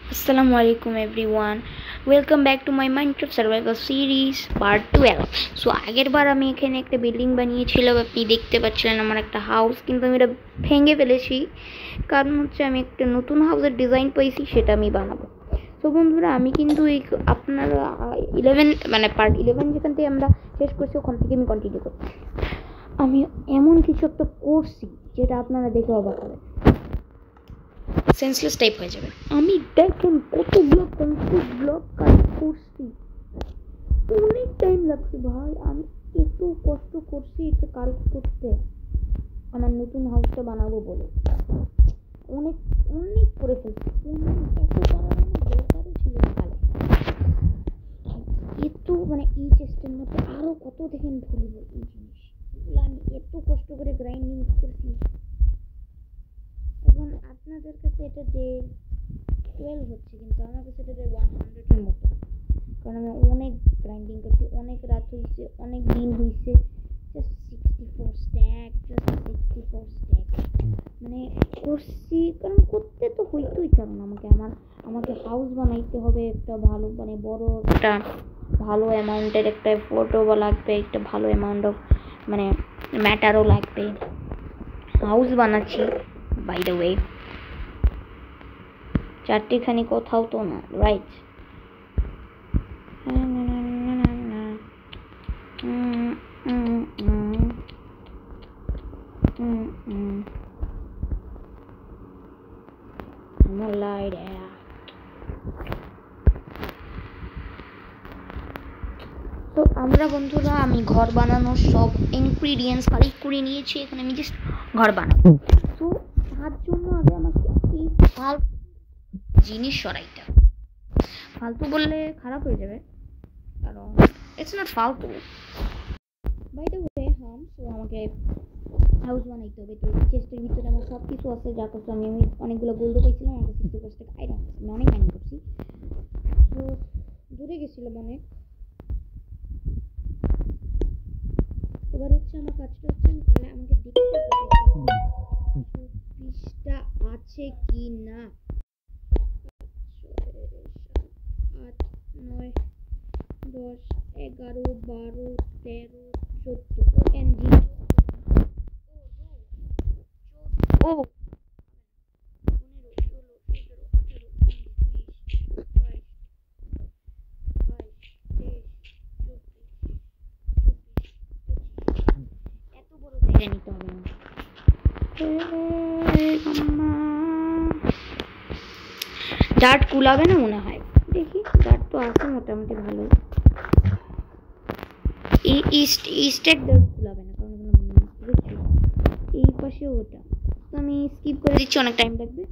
Assalamualaikum everyone. Welcome back to my Minecraft survival series part 12. So আগের বার আমি এখানে একটা বিল্ডিং বানিয়েছিলাম, আপনি দেখতে পাচ্ছিলেন আমার একটা হাউস, কিন্তু আমি এটা ভেঙে ফেলেছি। কারণ হচ্ছে আমি একটা নতুন হাউসের ডিজাইন পেয়েছি, সেটা আমি বানাবো। তো বন্ধুরা, আমি কিন্তু এই আপনারা 11 মানে পার্ট 11 যেখান থেকে আমরা শেষ করছি ওখান থেকে আমি কন্টিনিউ করছি। আমি এমন কিছু একটা করছি যেটা আপনারা দেখে অবাক হবেন, সেন্সলেস টাইপ হয়ে যাবে। আমি দেখেন কতগুলো কংক্রিট ব্লক কালেক্ট করছি, অনেক টাইম লাগছে ভাই। আমি এত কষ্ট করছি এটা কালেক্ট করতে, আমার নতুন হাউসটা বানাবো বলে অনেক অনেক করে ফেলছি। এত করার আমার দরকারও ছিল ভালো, এত মানে এই চেষ্টার মধ্যে আরও কত দেখেন ধরব এই জিনিস, এগুলো আমি এত কষ্ট করে গ্রাইন্ডিং করছি। এখন আপনাদের কাছে এটা ডে 12 হচ্ছে, কিন্তু আমার কাছে এটা ডে 100-এর মতো, কারণ আমি অনেক গ্রাইন্ডিং করছি, অনেক রাত হয়েছে, অনেক দিন হয়েছে। জাস্ট 64 স্ট্যাক, মানে করছি, কারণ করতে তো হইতোই, কারণ আমাকে হাউস বানাইতে হবে একটা ভালো, মানে বড় একটা ভালো অ্যামাউন্টের একটা ফটোও লাগবে, একটা ভালো অ্যামাউন্ট অফ মানে ম্যাটারও লাগবে। হাউস বানাচ্ছি বাই দ্য ওয়ে, চারটিখানি কোথাও তো না, রাইট? তো আমরা বন্ধুরা, আমি ঘর বানানোর সব ইনগ্রিডিয়েন্টস কালেক্ট করে নিয়েছি, এখন আমি জাস্ট ঘর বানাবো। তো তার জন্য আগে আমাকে এই ফালতু জিনিস সরাইতে হবে। ফালতু বললে খারাপ হয়ে যাবে, কারণ ইটস নট ফালতু, বাই দ্য ওয়ে। সো আমাকে হাউস বানাইতে হবে। তো চেস্টের ভিতরে আমার সব কিছু আছে, যা করছি আমি অনেকগুলো গোল্ড পাইছিলাম, আমার কাছে 60 টাকা আইরন আছে, আমি অনেক মাইনিং করছি। তো দূরে গেছিলাম অনেক। এবার হচ্ছে আমার কাজটা হচ্ছে, তাহলে আমাকে দেখতে হবে 24টা আছে কি না। 8, 9, 10, 11, 12, 13, 14 এনজি ও 15, 16, 17, 18, 19, 20, 22, 23, 24, এত বড় জায়গা নিতে হবে না। ডার্ট কুলাবে না মনে হয়, দেখি। ডার্ট তো আছে মোটামুটি ভালো। এই স্ট্যাক ডার্ট কুলাবে না, কারণ এই পাশে ওটা। তো আমি স্কিপ করে দিচ্ছি, অনেক টাইম লাগবে।